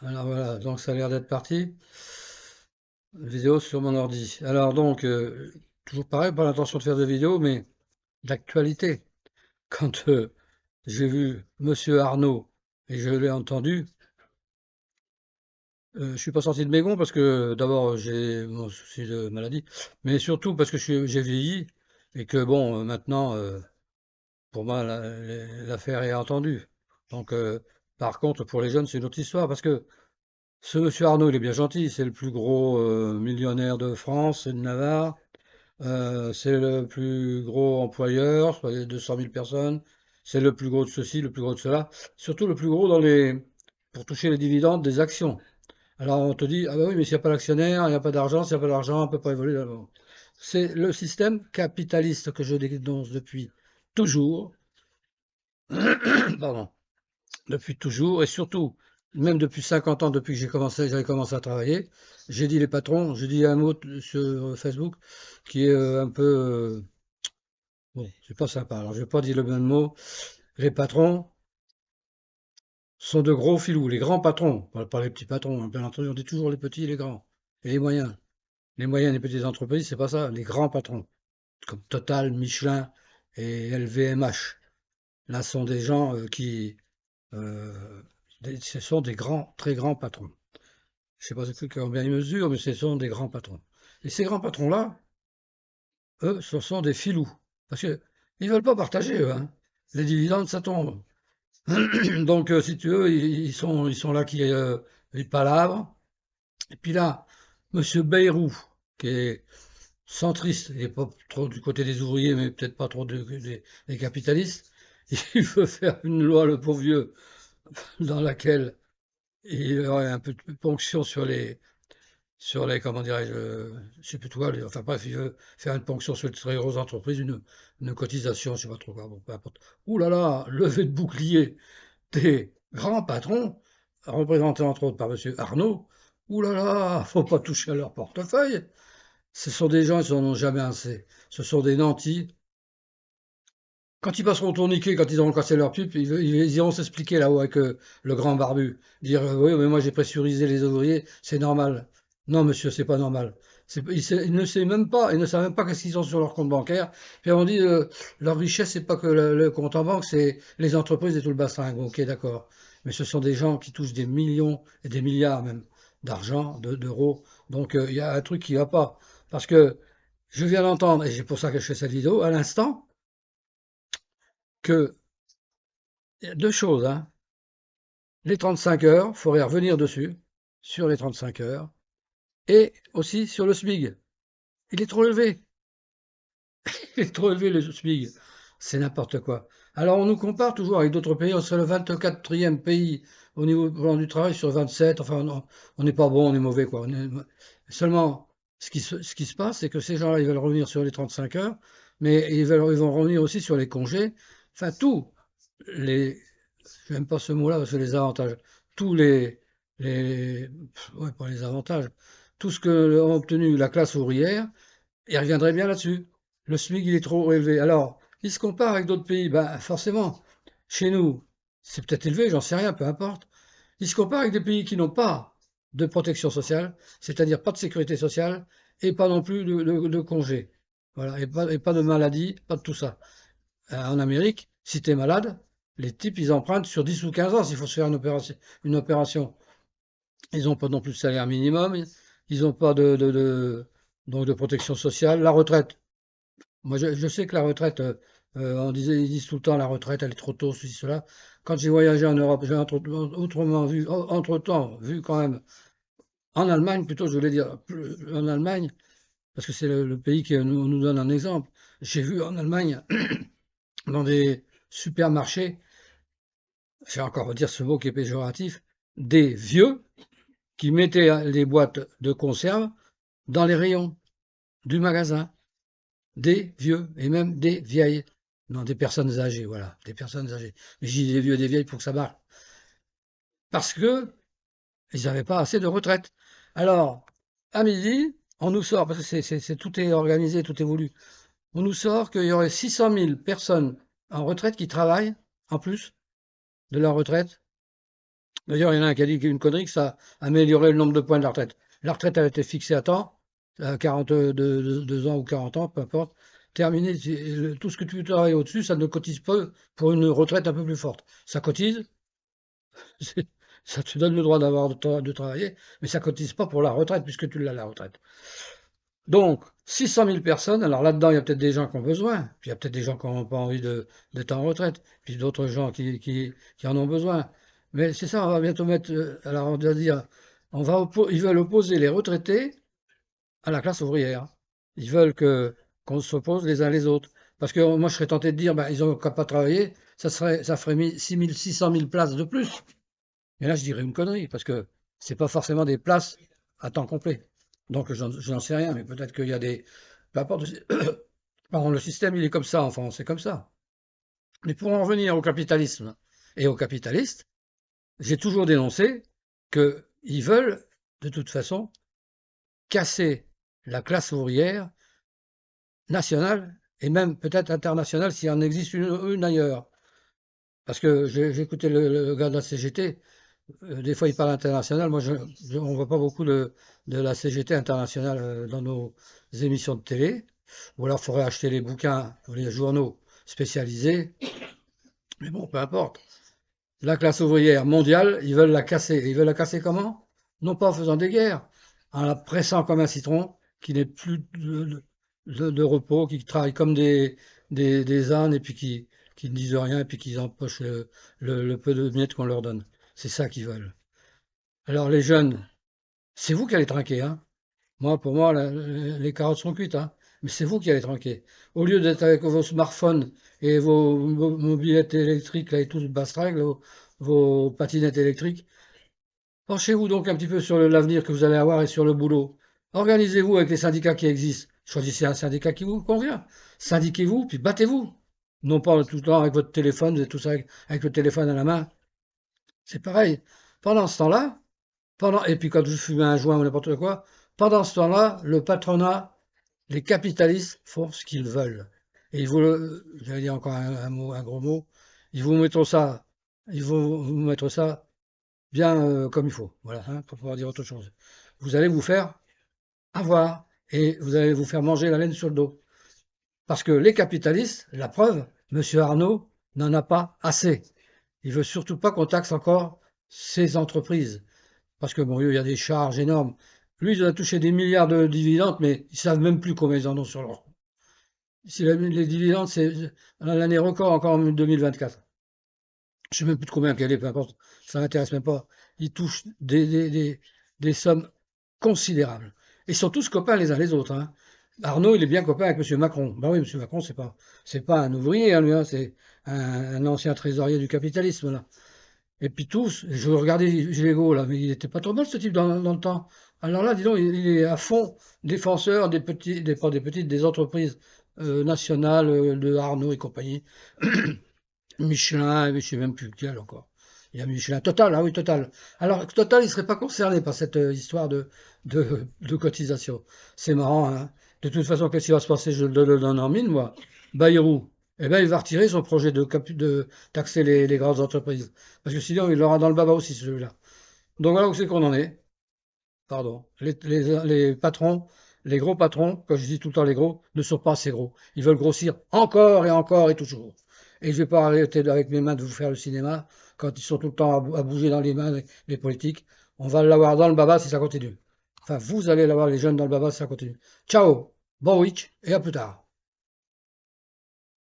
Alors voilà, donc ça a l'air d'être parti. Vidéo sur mon ordi. Alors donc, toujours pareil, pas l'intention de faire de vidéo, mais d'actualité. Quand j'ai vu Monsieur Arnaud et je l'ai entendu, je suis pas sorti de mes gonds parce que d'abord j'ai mon souci de maladie, mais surtout parce que j'ai vieilli et que bon, maintenant, pour moi, l'affaire est entendue. Donc, par contre, pour les jeunes, c'est une autre histoire parce que ce Monsieur Arnaud, il est bien gentil, c'est le plus gros millionnaire de France et de Navarre. C'est le plus gros employeur, soit les 200 000 personnes. C'est le plus gros de ceci, le plus gros de cela. Surtout le plus gros pour toucher les dividendes des actions. Alors on te dit, ah bah oui, mais s'il n'y a pas d'actionnaire, il n'y a pas d'argent, s'il n'y a pas d'argent, on ne peut pas évoluer. Bon. C'est le système capitaliste que je dénonce depuis toujours, pardon, depuis toujours, et surtout, même depuis 50 ans, depuis que j'avais commencé à travailler, j'ai dit les patrons, j'ai dit un mot sur Facebook qui est un peu bon, c'est pas sympa. Alors, je vais pas dire le même mot. Les patrons sont de gros filous. Les grands patrons, pas les petits patrons, hein, bien entendu, on dit toujours les petits et les grands. Et les moyens. Les moyennes et petites entreprises, c'est pas ça. Les grands patrons, comme Total, Michelin et LVMH. Là, ce sont des gens euh, ce sont des grands, très grands patrons. Je sais pas combien ils mesurent, mais ce sont des grands patrons. Et ces grands patrons-là, eux, ce sont des filous. Parce que ils veulent pas partager, eux, hein. Les dividendes, ça tombe. Donc, si tu veux, ils sont là qui ils palavrent. Et puis là, Monsieur Bayrou, qui est centriste, il n'est pas trop du côté des ouvriers, mais peut-être pas trop des capitalistes, il veut faire une loi, le pauvre vieux, dans laquelle il y aurait un peu de ponction sur les, comment dirais-je, je sais plus quoi, enfin bref, il veut faire une ponction sur les très grosses entreprises, une cotisation, je sais pas trop quoi, bon, peu importe. Ouh là là, levée de bouclier des grands patrons, représentés entre autres par Monsieur Arnaud, ouh là là, faut pas toucher à leur portefeuille. Ce sont des gens, ils n'en ont jamais assez. Ce sont des nantis. Quand ils passeront au tourniquet, quand ils auront cassé leur pipe, ils iront s'expliquer là-haut avec le grand barbu. Dire, oui, mais moi j'ai pressurisé les ouvriers, c'est normal. Non, monsieur, c'est pas normal. Il ne sait même pas, ils ne savent même pas qu'est-ce qu'ils ont sur leur compte bancaire. Puis on dit, leur richesse, c'est pas que le compte en banque, c'est les entreprises et tout le bassin. Ok, d'accord. Mais ce sont des gens qui touchent des millions et des milliards même d'argent, d'euros. Donc il y a un truc qui va pas. Parce que je viens d'entendre, et c'est pour ça que je fais cette vidéo, à l'instant, que il y a deux choses, hein. Les 35 heures, il faudrait revenir dessus, sur les 35 heures, et aussi sur le SMIG. Il est trop élevé. Il est trop élevé le SMIG. C'est n'importe quoi. Alors on nous compare toujours avec d'autres pays, on serait le 24e pays au niveau du travail sur 27. Enfin, on n'est pas bon, on est mauvais, quoi. Seulement, ce qui se passe, c'est que ces gens-là, ils veulent revenir sur les 35 heures, mais ils vont revenir aussi sur les congés. Enfin, tous les, j'aime pas ce mot-là parce que les avantages, tous ouais, pas les avantages, tout ce que a obtenu la classe ouvrière, il reviendrait bien là-dessus. Le SMIC, il est trop élevé. Alors, il se compare avec d'autres pays. Ben, forcément, chez nous, c'est peut-être élevé, j'en sais rien, peu importe. Il se compare avec des pays qui n'ont pas de protection sociale, c'est-à-dire pas de sécurité sociale et pas non plus de congés. Voilà, et pas de maladie, pas de tout ça. En Amérique, si tu es malade, les types, ils empruntent sur 10 ou 15 ans s'il faut se faire une opération. Ils n'ont pas non plus de salaire minimum, ils n'ont pas donc de protection sociale. La retraite, moi je sais que la retraite, ils disent tout le temps la retraite, elle est trop tôt, ceci, cela. Quand j'ai voyagé en Europe, j'ai autrement vu, entre-temps, vu quand même, en Allemagne plutôt, je voulais dire, en Allemagne, parce que c'est le pays qui nous donne un exemple. J'ai vu en Allemagne, dans des supermarchés, je vais encore dire ce mot qui est péjoratif, des vieux qui mettaient les boîtes de conserve dans les rayons du magasin. Des vieux et même des vieilles. Non, des personnes âgées, voilà, des personnes âgées. Mais je dis des vieux et des vieilles pour que ça marche. Parce que ils n'avaient pas assez de retraite. Alors, à midi, on nous sort, parce que tout est organisé, tout est voulu, on nous sort qu'il y aurait 600 000 personnes en retraite qui travaillent, en plus de leur retraite, D'ailleurs, il y en a un qui a dit une connerie que ça améliorait le nombre de points de la retraite. La retraite, elle a été fixée à temps, à 42 ans ou 40 ans, peu importe. Terminé, tout ce que tu travailles au-dessus, ça ne cotise pas pour une retraite un peu plus forte. Ça cotise, c'est- ça te donne le droit de travailler, mais ça cotise pas pour la retraite, puisque tu l'as la retraite. Donc, 600 000 personnes, alors là-dedans, il y a peut-être des gens qui ont besoin, puis il y a peut-être des gens qui n'ont pas envie d'être en retraite, puis d'autres gens qui en ont besoin. Mais c'est ça, on va bientôt mettre, alors on va dire, ils veulent opposer les retraités à la classe ouvrière. Ils veulent qu'on s'oppose les uns les autres. Parce que moi, je serais tenté de dire, ben, ils n'ont qu'à pas travailler, ça ferait 600 000 places de plus. Mais là, je dirais une connerie, parce que c'est pas forcément des places à temps complet. Donc, je n'en sais rien, mais peut-être qu'il y a des. Peu importe. Pardon, le système, il est comme ça en France, c'est comme ça. Mais pour en revenir au capitalisme et aux capitalistes, j'ai toujours dénoncé qu'ils veulent, de toute façon, casser la classe ouvrière nationale et même peut-être internationale s'il en existe une ailleurs. Parce que j'ai écouté le gars de la CGT. Des fois, il parle international. Moi, on voit pas beaucoup de la CGT internationale dans nos émissions de télé. Ou alors, il faudrait acheter les bouquins ou les journaux spécialisés. Mais bon, peu importe. La classe ouvrière mondiale, ils veulent la casser. Et ils veulent la casser comment? Non pas en faisant des guerres, en la pressant comme un citron, qui n'ait plus de repos, qui travaillent comme des ânes et puis qui ne disent rien et puis qui empochent le peu de miettes qu'on leur donne. C'est ça qu'ils veulent. Alors les jeunes, c'est vous qui allez trinquer, hein. Moi, pour moi, les carottes sont cuites, hein. Mais c'est vous qui allez trinquer. Au lieu d'être avec vos smartphones et vos mobilettes électriques, là, et tout ce bastringue, vos patinettes électriques, penchez-vous donc un petit peu sur l'avenir que vous allez avoir et sur le boulot. Organisez-vous avec les syndicats qui existent. Choisissez un syndicat qui vous convient. Syndiquez-vous, puis battez-vous. Non pas tout le temps avec votre téléphone, vous êtes tous avec le téléphone à la main. C'est pareil. Pendant ce temps-là, et puis quand je fume un joint ou n'importe quoi, pendant ce temps-là, le patronat, les capitalistes font ce qu'ils veulent. Et j'allais dire encore un mot, un gros mot, ils vous mettront ça, ils vont vous mettre ça bien comme il faut. Voilà, hein, pour pouvoir dire autre chose. Vous allez vous faire avoir et vous allez vous faire manger la laine sur le dos. Parce que les capitalistes, la preuve, Monsieur Arnaud n'en a pas assez. Il veut surtout pas qu'on taxe encore ces entreprises. Parce que bon, il y a des charges énormes. Lui, il a touché des milliards de dividendes, mais ils savent même plus combien ils en ont sur leur compte. Si les dividendes, c'est l'année record encore en 2024. Je sais même plus de combien qu'elle est, peu importe. Ça m'intéresse même pas. Ils touchent des sommes considérables. Ils sont tous copains les uns les autres, hein. Arnaud, il est bien copain avec Monsieur Macron. Ben oui, Monsieur Macron, c'est pas un ouvrier, hein, lui, hein, c'est un ancien trésorier du capitalisme, là. Et puis tous, je regardais Gégo là, mais il était pas trop mal ce type dans le temps. Alors là, dis donc, il est à fond défenseur des petits, pas des petites, des entreprises nationales de Arnaud et compagnie. Michelin, je sais même plus lequel encore. Il y a Michelin, Total, ah oui, Total. Alors, Total, il serait pas concerné par cette histoire de cotisation. C'est marrant, hein. De toute façon, qu'est-ce qui va se passer? Je le donne en mine, moi. Bayrou, eh ben, il va retirer son projet de taxer les grandes entreprises. Parce que sinon, il l'aura dans le baba aussi, celui-là. Donc voilà où c'est qu'on en est. Pardon. Les patrons, les gros patrons, quand je dis tout le temps les gros, ne sont pas assez gros. Ils veulent grossir encore et encore et toujours. Et je vais pas arrêter avec mes mains de vous faire le cinéma quand ils sont tout le temps à bouger dans les mains les politiques. On va l'avoir dans le baba si ça continue. Enfin, vous allez l'avoir les jeunes dans le baba si ça continue. Ciao, bon week et à plus tard.